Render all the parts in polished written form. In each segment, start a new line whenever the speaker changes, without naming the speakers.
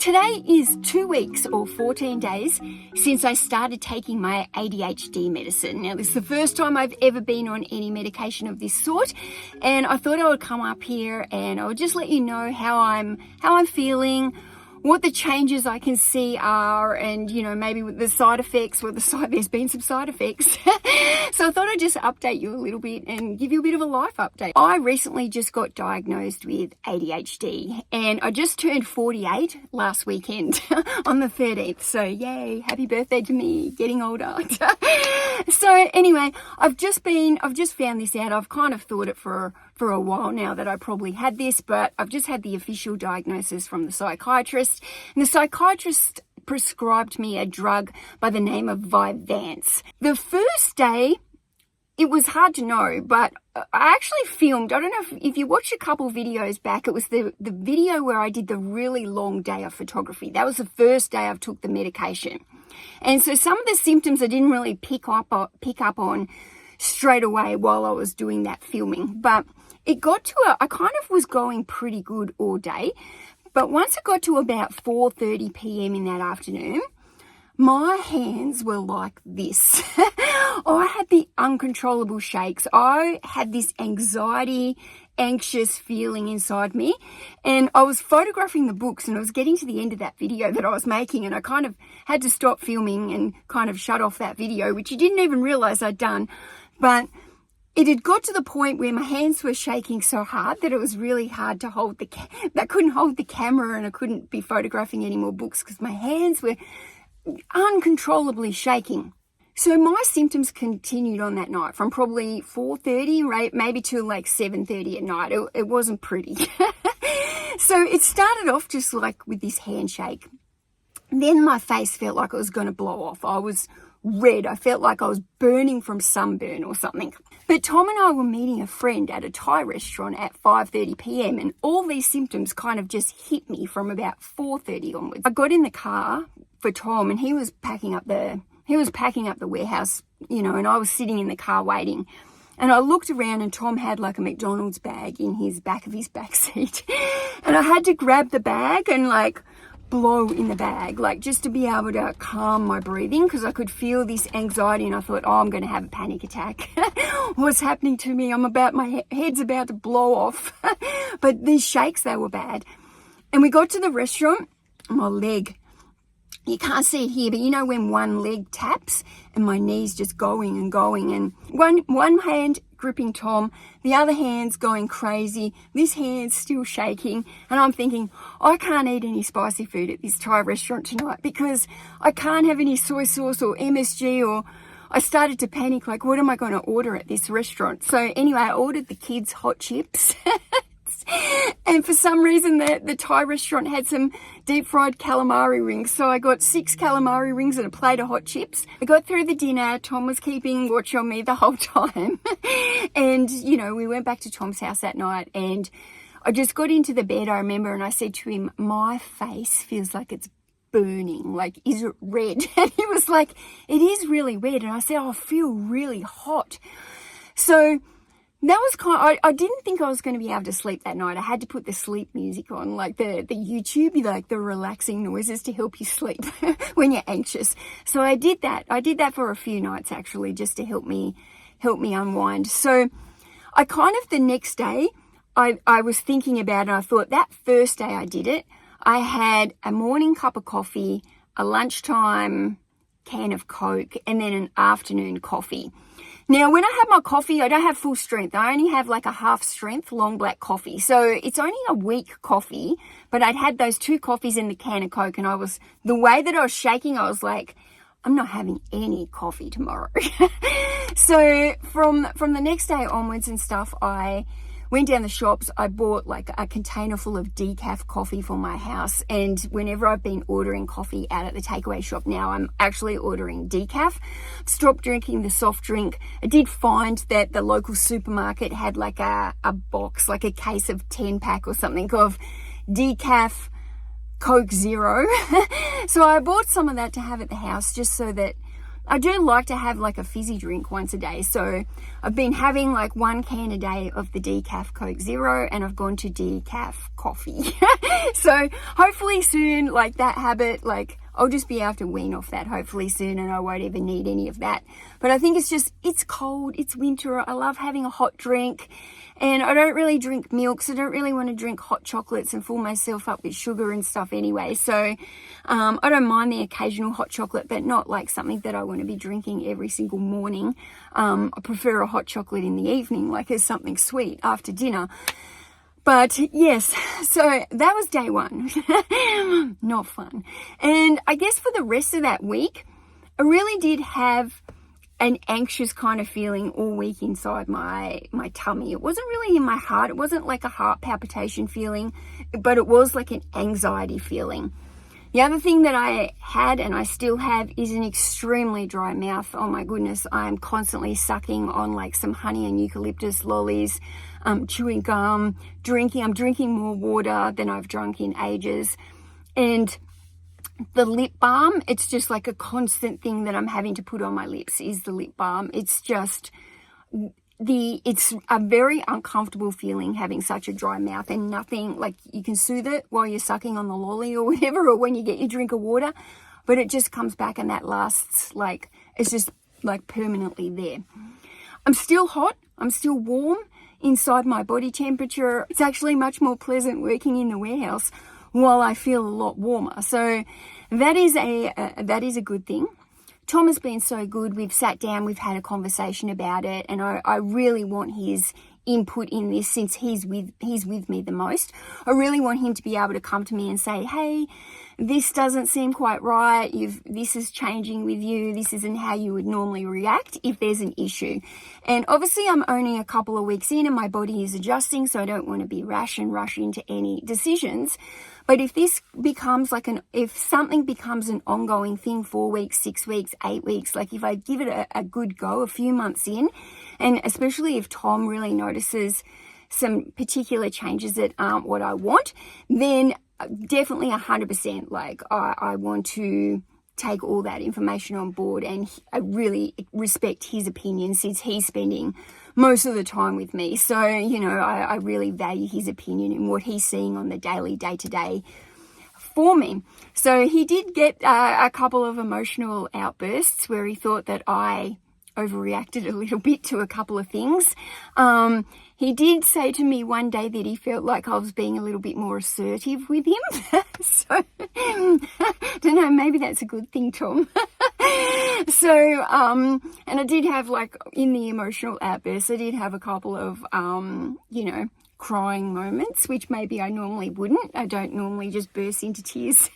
Today is 2 weeks or 14 days since I started taking my ADHD medicine. Now, this is the first time I've ever been on any medication of this sort, and I thought I would come up here and I would just let you know how I'm feeling, what the changes I can see are, and maybe with the side effects. There's been some side effects. So I thought I'd just update you a little bit and give you a bit of a life update. I recently just got diagnosed with ADHD, and I just turned 48 last weekend on the 13th. So yay, happy birthday to me, getting older. So anyway, I've just found this out. I've kind of thought it for a while now that I probably had this, but I've just had the official diagnosis from the psychiatrist, and the psychiatrist prescribed me a drug by the name of Vyvanse. The first day, it was hard to know, but I actually filmed, I don't know if you watched a couple videos back, it was the video where I did the really long day of photography. That was the first day I took the medication. And so some of the symptoms I didn't really pick up on straight away while I was doing that filming, but it got to I kind of was going pretty good all day, but once it got to about 4:30 p.m. in that afternoon, my hands were like this. I had the uncontrollable shakes. I had this anxious feeling inside me, and I was photographing the books, and I was getting to the end of that video that I was making, and I kind of had to stop filming and kind of shut off that video, which you didn't even realize I'd done. But it had got to the point where my hands were shaking so hard that it was really hard to hold I couldn't hold the camera, and I couldn't be photographing any more books because my hands were uncontrollably shaking. So my symptoms continued on that night from probably 4:30, right, maybe to like 7:30 at night. It wasn't pretty. So it started off just like with this handshake. Then my face felt like it was going to blow off. I was red. I felt like I was burning from sunburn or something. But Tom and I were meeting a friend at a Thai restaurant at 5:30 p.m. and all these symptoms kind of just hit me from about 4:30 onwards. I got in the car for Tom, and he was packing up the warehouse, and I was sitting in the car waiting. And I looked around, and Tom had like a McDonald's bag in his back of his back seat. And I had to grab the bag and like blow in the bag, like just to be able to calm my breathing, because I could feel this anxiety, and I thought, oh, I'm going to have a panic attack. What's happening to me? My head's about to blow off. But these shakes, they were bad. And we got to the restaurant, my leg, you can't see it here, but when one leg taps and my knee's just going and going, and one hand gripping Tom, the other hand's going crazy, this hand's still shaking, and I'm thinking, I can't eat any spicy food at this Thai restaurant tonight because I can't have any soy sauce or MSG, or I started to panic, like, what am I going to order at this restaurant? So anyway, I ordered the kids hot chips. And for some reason, the Thai restaurant had some deep fried calamari rings. So I got 6 calamari rings and a plate of hot chips. I got through the dinner. Tom was keeping watch on me the whole time. And, we went back to Tom's house that night, and I just got into the bed, I remember, and I said to him, my face feels like it's burning. Like, is it red? And he was like, it is really red. And I said, I feel really hot. So that was I didn't think I was going to be able to sleep that night. I had to put the sleep music on, like the YouTube, like the relaxing noises to help you sleep when you're anxious. So I did that. I did that for a few nights actually, just to help me unwind. So I kind of, the next day, I was thinking about it. I thought that first day I did it, I had a morning cup of coffee, a lunchtime can of Coke, and then an afternoon coffee. Now, when I have my coffee, I don't have full strength. I only have like a half strength long black coffee. So it's only a weak coffee, but I'd had those 2 coffees in the can of Coke, and the way that I was shaking, I was like, I'm not having any coffee tomorrow. So from the next day onwards and stuff, I went down the shops. I bought like a container full of decaf coffee for my house. And whenever I've been ordering coffee out at the takeaway shop now, I'm actually ordering decaf. Stopped drinking the soft drink. I did find that the local supermarket had like a box, like a case of 10-pack or something of decaf Coke Zero. So I bought some of that to have at the house, just so that I do like to have like a fizzy drink once a day. So I've been having like 1 can a day of the decaf Coke Zero, and I've gone to decaf coffee. So hopefully soon, like that habit, like I'll just be able to wean off that hopefully soon, and I won't even need any of that. But I think it's cold, it's winter. I love having a hot drink, and I don't really drink milk, so I don't really want to drink hot chocolates and fill myself up with sugar and stuff anyway. So I don't mind the occasional hot chocolate, but not like something that I want to be drinking every single morning. I prefer a hot chocolate in the evening, like as something sweet after dinner. But yes, so that was day 1. Not fun. And I guess for the rest of that week, I really did have an anxious kind of feeling all week inside my tummy. It wasn't really in my heart. It wasn't like a heart palpitation feeling, but it was like an anxiety feeling. The other thing that I had, and I still have, is an extremely dry mouth. Oh my goodness, I'm constantly sucking on like some honey and eucalyptus lollies, chewing gum, drinking. I'm drinking more water than I've drunk in ages. And the lip balm, it's just like a constant thing that I'm having to put on my lips is the lip balm. It's just it's a very uncomfortable feeling having such a dry mouth, and nothing like you can soothe it while you're sucking on the lolly or whatever, or when you get your drink of water, but it just comes back, and that lasts like, it's just like permanently there. I'm still hot. I'm still warm inside my body temperature. It's actually much more pleasant working in the warehouse while I feel a lot warmer. So that is a good thing. Tom has been so good. We've sat down, we've had a conversation about it, and I really want his input in this since he's with me the most. I really want him to be able to come to me and say, hey, this doesn't seem quite right. This is changing with you. This isn't how you would normally react if there's an issue. And obviously I'm only a couple of weeks in and my body is adjusting, so I don't want to be rash and rush into any decisions. But if this becomes if something becomes an ongoing thing, 4 weeks, 6 weeks, 8 weeks, like if I give it a good go, a few months in, and especially if Tom really notices some particular changes that aren't what I want, then definitely 100%, like I want to take all that information on board, and I really respect his opinion since he's spending most of the time with me. So, I really value his opinion and what he's seeing on the daily, day-to-day for me. So he did get a couple of emotional outbursts where he thought that I overreacted a little bit to a couple of things. He did say to me one day that he felt like I was being a little bit more assertive with him. So, don't know, maybe that's a good thing, Tom. So, and I did have, like, in the emotional outburst, I did have a couple of, crying moments, which maybe I normally wouldn't. I don't normally just burst into tears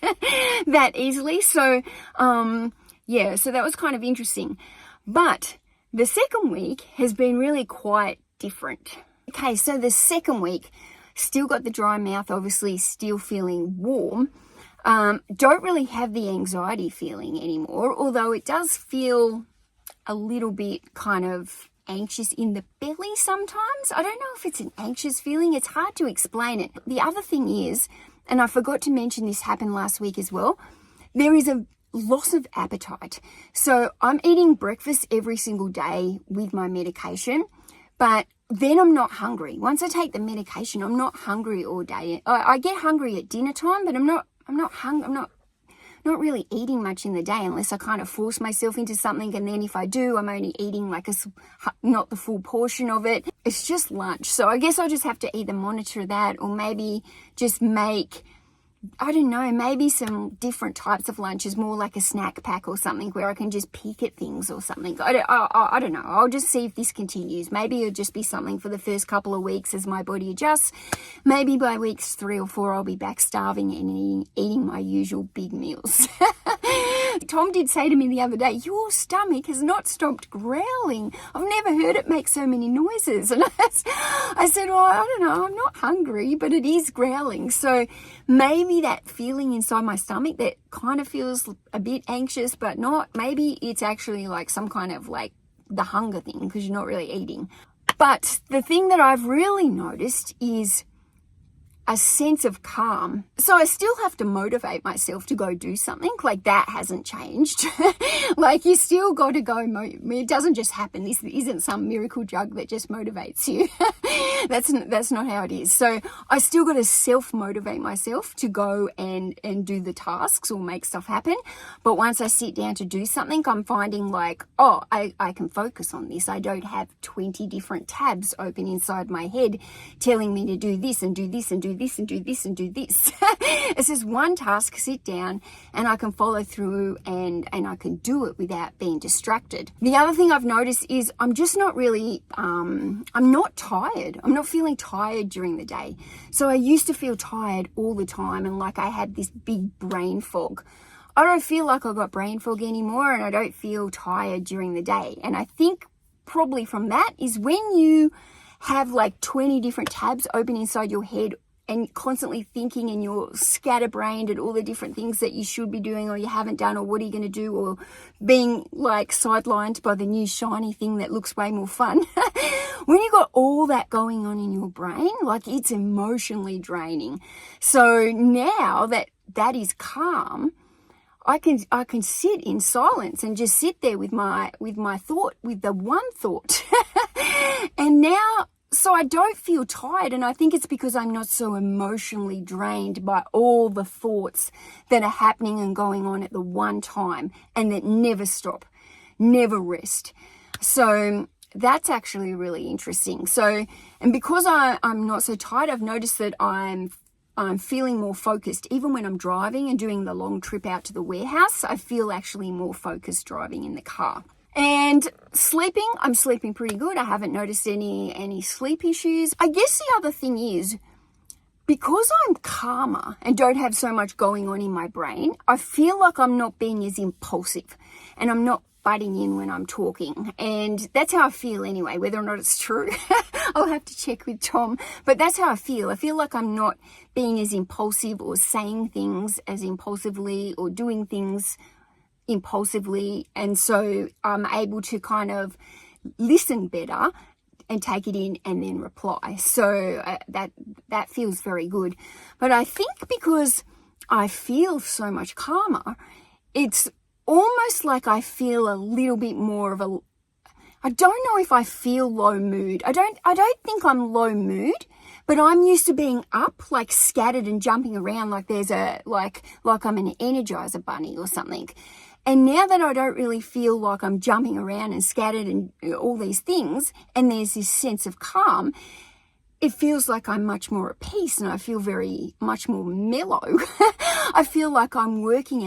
that easily. So, so that was kind of interesting. But the second week has been really quite different. Okay, so the second week, still got the dry mouth, obviously still feeling warm. Don't really have the anxiety feeling anymore, although it does feel a little bit kind of anxious in the belly sometimes. I don't know if it's an anxious feeling. It's hard to explain it. The other thing is, and I forgot to mention this happened last week as well, there is a loss of appetite. So I'm eating breakfast every single day with my medication, but then I'm not hungry. Once I take the medication, I'm not hungry all day. I get hungry at dinner time, but I'm not really eating much in the day unless I kind of force myself into something. And then if I do, I'm only eating like not the full portion of it. It's just lunch. So I guess I'll just have to either monitor that or maybe just make, I don't know, maybe some different types of lunches, more like a snack pack or something where I can just peek at things or something. I don't know. I'll just see if this continues. Maybe it'll just be something for the first couple of weeks as my body adjusts. Maybe by weeks 3 or 4, I'll be back starving and eating my usual big meals. Tom did say to me the other day, your stomach has not stopped growling. I've never heard it make so many noises. And I said, well, I don't know, I'm not hungry, but it is growling. So maybe that feeling inside my stomach that kind of feels a bit anxious, but not, maybe it's actually like some kind of like the hunger thing because you're not really eating. But the thing that I've really noticed is a sense of calm. So I still have to motivate myself to go do something. Like, that hasn't changed. Like, you still got to go. It doesn't just happen. This isn't some miracle drug that just motivates you. That's not how it is. So I still got to self-motivate myself to go and do the tasks or make stuff happen. But once I sit down to do something, I'm finding like, oh, I can focus on this. I don't have 20 different tabs open inside my head telling me to do this and do this and do this and do this and do this. It's just one task, sit down, and I can follow through and I can do it without being distracted. The other thing I've noticed is I'm just not really, I'm not tired. I'm not feeling tired during the day. So I used to feel tired all the time and like I had this big brain fog. I don't feel like I've got brain fog anymore, and I don't feel tired during the day. And I think probably from that is when you have like 20 different tabs open inside your head and constantly thinking, and you're scatterbrained at all the different things that you should be doing or you haven't done, or what are you going to do, or being like sidelined by the new shiny thing that looks way more fun. When you got all that going on in your brain, like, it's emotionally draining. So now that is calm, I can sit in silence and just sit there with my thought, with the one thought. And now, so I don't feel tired, and I think it's because I'm not so emotionally drained by all the thoughts that are happening and going on at the one time, and that never stop, never rest. So that's actually really interesting. So, and because I'm not so tired, I've noticed that I'm feeling more focused. Even when I'm driving and doing the long trip out to the warehouse, I feel actually more focused driving in the car. And sleeping, I'm sleeping pretty good. I haven't noticed any sleep issues. I guess the other thing is, because I'm calmer and don't have so much going on in my brain, I feel like I'm not being as impulsive, and I'm not butting in when I'm talking. And that's how I feel anyway. Whether or not it's true, I'll have to check with Tom. But that's how I feel. I feel like I'm not being as impulsive, or saying things as impulsively, or doing things impulsively. And so I'm able to kind of listen better and take it in and then reply. So that feels very good. But I think because I feel so much calmer, it's almost like I feel a little bit more of a, I don't know if I feel low mood. I don't think I'm low mood, but I'm used to being up, like scattered and jumping around, like there's like I'm an Energizer bunny or something. And now that I don't really feel like I'm jumping around and scattered and all these things, and there's this sense of calm, it feels like I'm much more at peace, and I feel much more mellow. I feel like I'm living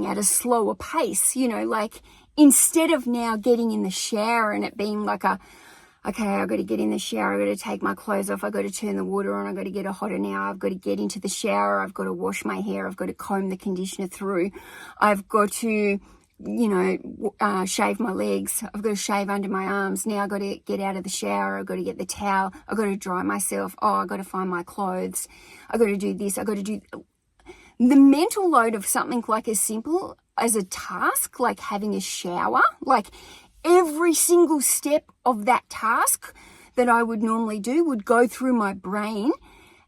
at a slower pace, like, instead of now getting in the shower and it being like okay, I've got to get in the shower, I've got to take my clothes off, I've got to turn the water on, I've got to get it hotter now, I've got to get into the shower, I've got to wash my hair, I've got to comb the conditioner through, I've got to, shave my legs, I've got to shave under my arms, now I've got to get out of the shower, I've got to get the towel, I've got to dry myself, I've got to find my clothes, I've got to do this, I've got to do... The mental load of something like as simple as a task, like having a shower, like every single step of that task that I would normally do would go through my brain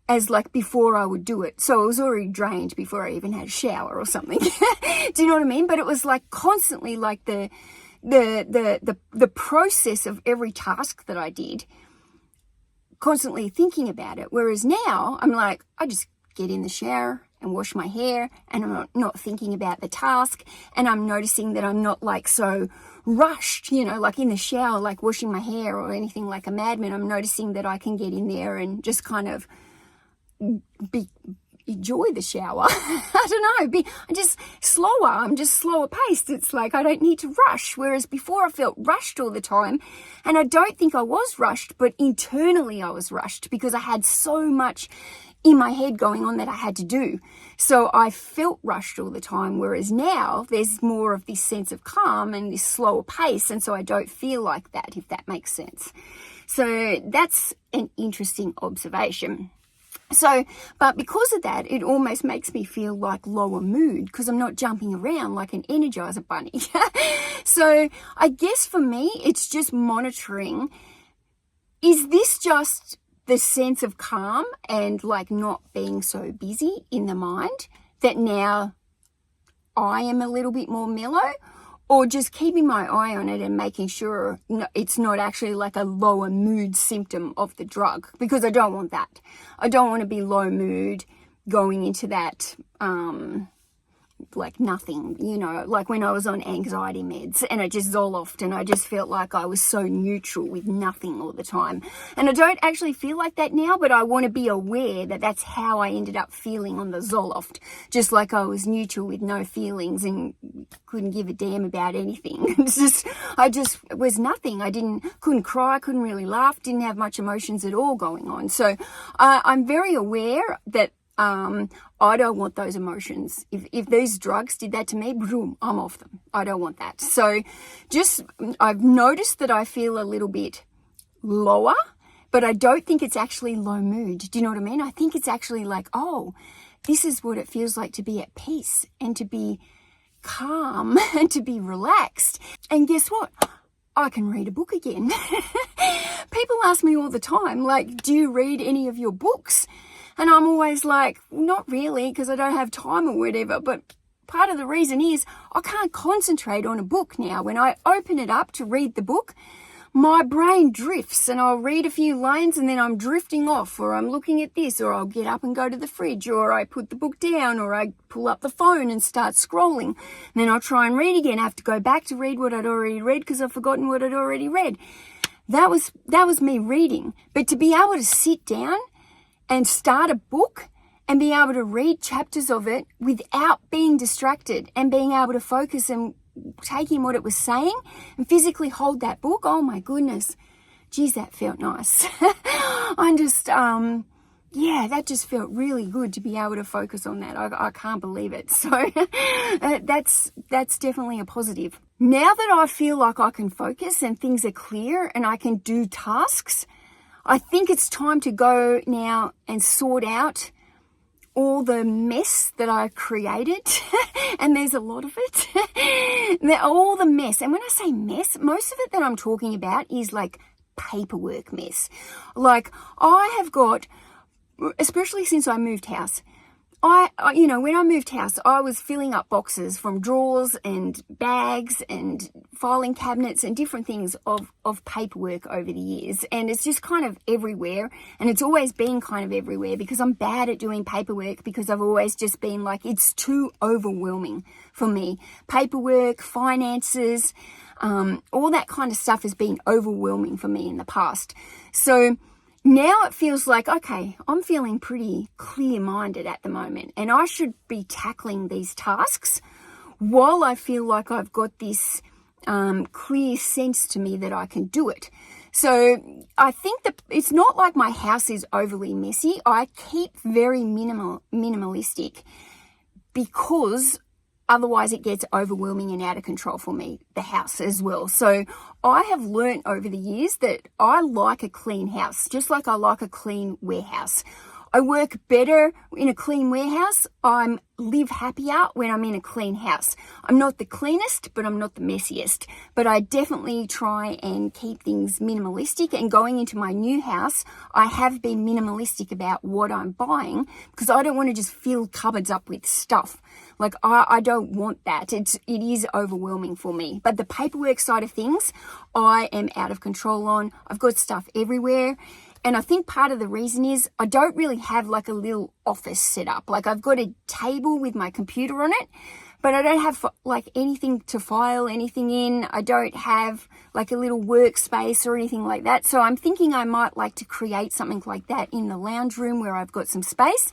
as like before I would do it. So I was already drained before I even had a shower or something. Do you know what I mean? But it was like constantly like the process of every task that I did, constantly thinking about it. Whereas now I'm like, I just get in the shower and wash my hair, and I'm not thinking about the task, and I'm noticing that I'm not like so rushed, like in the shower, like washing my hair or anything like a madman. I'm noticing that I can get in there and just kind of enjoy the shower. I don't know, I'm just slower paced. It's like I don't need to rush, whereas before I felt rushed all the time, and I don't think I was rushed, but internally I was rushed because I had so much in my head going on that I had to do. So I felt rushed all the time, whereas now there's more of this sense of calm and this slower pace, and so I don't feel like that, if that makes sense. So that's an interesting observation. So, but because of that, it almost makes me feel like lower mood because I'm not jumping around like an Energizer bunny. So I guess for me, it's just monitoring, is this just the sense of calm and like not being so busy in the mind, that now I am a little bit more mellow, or just keeping my eye on it and making sure it's not actually like a lower mood symptom of the drug, because I don't want that. I don't want to be low mood going into that, like nothing, like when I was on anxiety meds and I just Zolofted and I just felt like I was so neutral with nothing all the time. And I don't actually feel like that now, but I want to be aware that that's how I ended up feeling on the Zoloft, just like I was neutral with no feelings and couldn't give a damn about anything. I just was nothing. Couldn't cry, couldn't really laugh, didn't have much emotions at all going on. So I'm very aware that I don't want those emotions. If these drugs did that to me, boom, I'm off them. I don't want that. So I've noticed that I feel a little bit lower, but I don't think it's actually low mood. Do you know what I mean? I think it's actually like, oh, this is what it feels like to be at peace and to be calm and to be relaxed. And guess what? I can read a book again. People ask me all the time, like, do you read any of your books? And I'm always like, not really, because I don't have time or whatever. But part of the reason is I can't concentrate on a book now. When I open it up to read the book, my brain drifts and I'll read a few lines and then I'm drifting off, or I'm looking at this, or I'll get up and go to the fridge, or I put the book down, or I pull up the phone and start scrolling. And then I'll try and read again. I have to go back to read what I'd already read because I've forgotten what I'd already read. That was me reading. But to be able to sit down and start a book and be able to read chapters of it without being distracted and being able to focus and take in what it was saying and physically hold that book, oh my goodness, geez, that felt nice. I'm just, that just felt really good to be able to focus on that. I can't believe it. So that's definitely a positive. Now that I feel like I can focus and things are clear and I can do tasks, I think it's time to go now and sort out all the mess that I created. And there's a lot of it. All the mess. And when I say mess, most of it that I'm talking about is like paperwork mess. Like I have got, especially since I moved house, when I moved house, I was filling up boxes from drawers and bags and filing cabinets and different things of paperwork over the years. And it's just kind of everywhere. And it's always been kind of everywhere because I'm bad at doing paperwork, because I've always just been like, it's too overwhelming for me. Paperwork, finances, all that kind of stuff has been overwhelming for me in the past. So now it feels like, okay, I'm feeling pretty clear-minded at the moment, and I should be tackling these tasks while I feel like I've got this clear sense to me that I can do it. So I think that it's not like my house is overly messy. I keep very minimalistic because otherwise it gets overwhelming and out of control for me, the house as well. So I have learnt over the years that I like a clean house, just like I like a clean warehouse. I work better in a clean warehouse. I live happier when I'm in a clean house. I'm not the cleanest, but I'm not the messiest. But I definitely try and keep things minimalistic. And going into my new house, I have been minimalistic about what I'm buying because I don't want to just fill cupboards up with stuff. Like I don't want that. It is overwhelming for me. But the paperwork side of things, I am out of control on. I've got stuff everywhere. And I think part of the reason is I don't really have like a little office set up. Like I've got a table with my computer on it, but I don't have like anything to file anything in. I don't have like a little workspace or anything like that. So I'm thinking I might like to create something like that in the lounge room where I've got some space.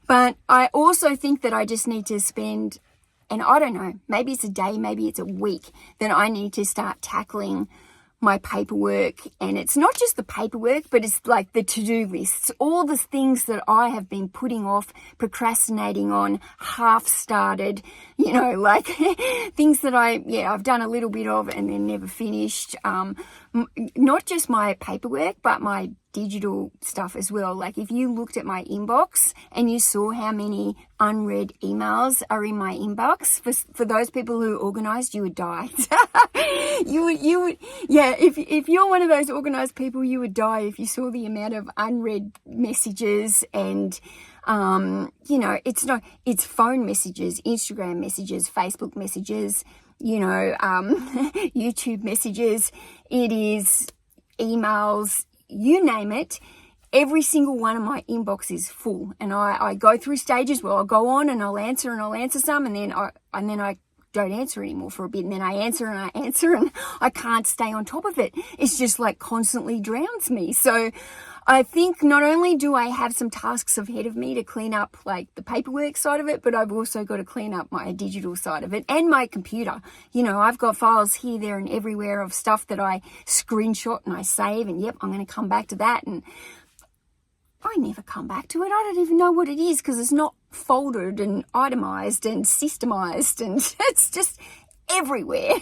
But I also think that I just need to spend, and I don't know, maybe it's a day, maybe it's a week, that I need to start tackling my paperwork. And it's not just the paperwork, but it's like the to-do lists, all the things that I have been putting off, procrastinating on, half started, like things that I've done a little bit of and then never finished. Not just my paperwork, but my digital stuff as well. Like if you looked at my inbox and you saw how many unread emails are in my inbox, for those people who are organized, you would die. you would, yeah, if you're one of those organized people, you would die if you saw the amount of unread messages and, it's phone messages, Instagram messages, Facebook messages, YouTube messages, it is emails, you name it. Every single one of my inbox is full, and I go through stages where I'll go on and I'll answer some, and then I don't answer anymore for a bit, and then I answer and I can't stay on top of it. It's just like constantly drowns me. So I think not only do I have some tasks ahead of me to clean up like the paperwork side of it, but I've also got to clean up my digital side of it and my computer. I've got files here, there and everywhere of stuff that I screenshot and I save, and yep, I'm going to come back to that, and I never come back to it. I don't even know what it is because it's not folded and itemized and systemized, and it's just everywhere.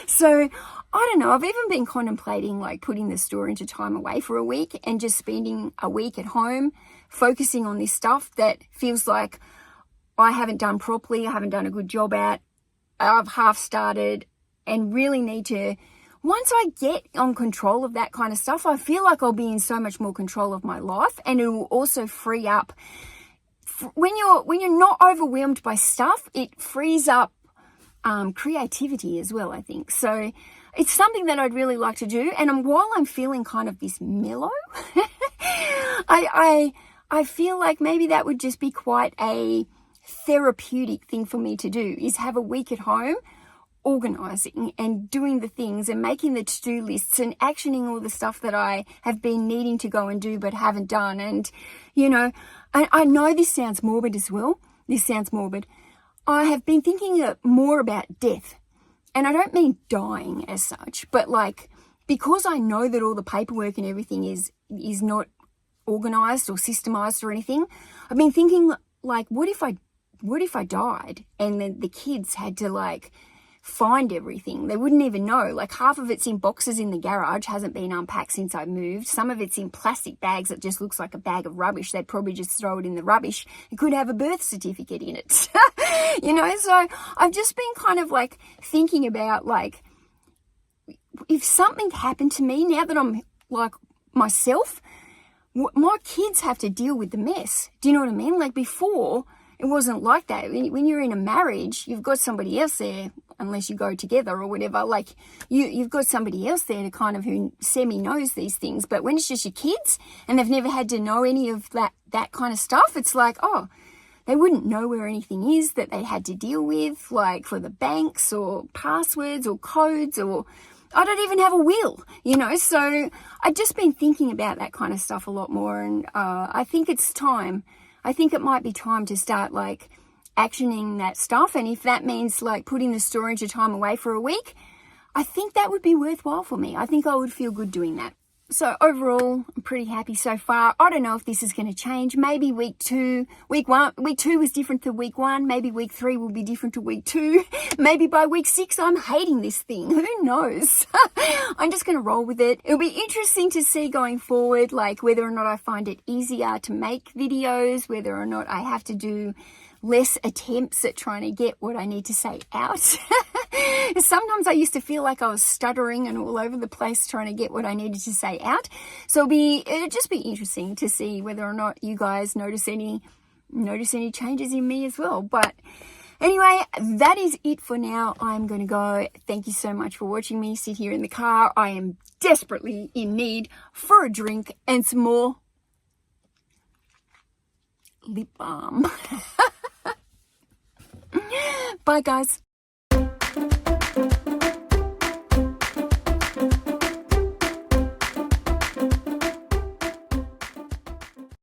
So I don't know. I've even been contemplating like putting the store into time away for a week and just spending a week at home focusing on this stuff that feels like I haven't done properly. I haven't done a good job at. I've half started and really need to. Once I get on control of that kind of stuff, I feel like I'll be in so much more control of my life, and it will also free up. When you're not overwhelmed by stuff, it frees up creativity as well, I think. So it's something that I'd really like to do. And while I'm feeling kind of this mellow, I feel like maybe that would just be quite a therapeutic thing for me to do, is have a week at home organizing and doing the things and making the to-do lists and actioning all the stuff that I have been needing to go and do but haven't done. And, I know this sounds morbid as well. This sounds morbid. I have been thinking more about death. And I don't mean dying as such, but like, because I know that all the paperwork and everything is not organized or systemized or anything, I've been thinking like, what if I died and then the kids had to like find everything? They wouldn't even know. Like half of it's in boxes in the garage, hasn't been unpacked since I moved. Some of it's in plastic bags that just looks like a bag of rubbish. They'd probably just throw it in the rubbish. It could have a birth certificate in it. So I've just been kind of like thinking about like, if something happened to me now that I'm like myself, my kids have to deal with the mess. Do you know what I mean? Like before, it wasn't like that. When you're in a marriage, you've got somebody else there, unless you go together or whatever. Like you've got somebody else there to kind of who semi-knows these things. But when it's just your kids and they've never had to know any of that kind of stuff, it's like, oh, they wouldn't know where anything is that they had to deal with, like for the banks or passwords or codes, or I don't even have a will, So I've just been thinking about that kind of stuff a lot more. And I think it's time. I think it might be time to start like actioning that stuff. And if that means like putting the store into time away for a week, I think that would be worthwhile for me. I think I would feel good doing that. So overall, I'm pretty happy so far. I don't know if this is going to change. Maybe week two was different to week one. Maybe week 3 will be different to week 2. Maybe by week 6, I'm hating this thing. Who knows? I'm just going to roll with it. It'll be interesting to see going forward, like whether or not I find it easier to make videos, whether or not I have to do less attempts at trying to get what I need to say out. Sometimes I used to feel like I was stuttering and all over the place trying to get what I needed to say out. So it'll just be interesting to see whether or not you guys notice any changes in me as well. But anyway, that is it for now. I'm going to go. Thank you so much for watching me sit here in the car. I am desperately in need for a drink and some more lip balm. Bye, guys.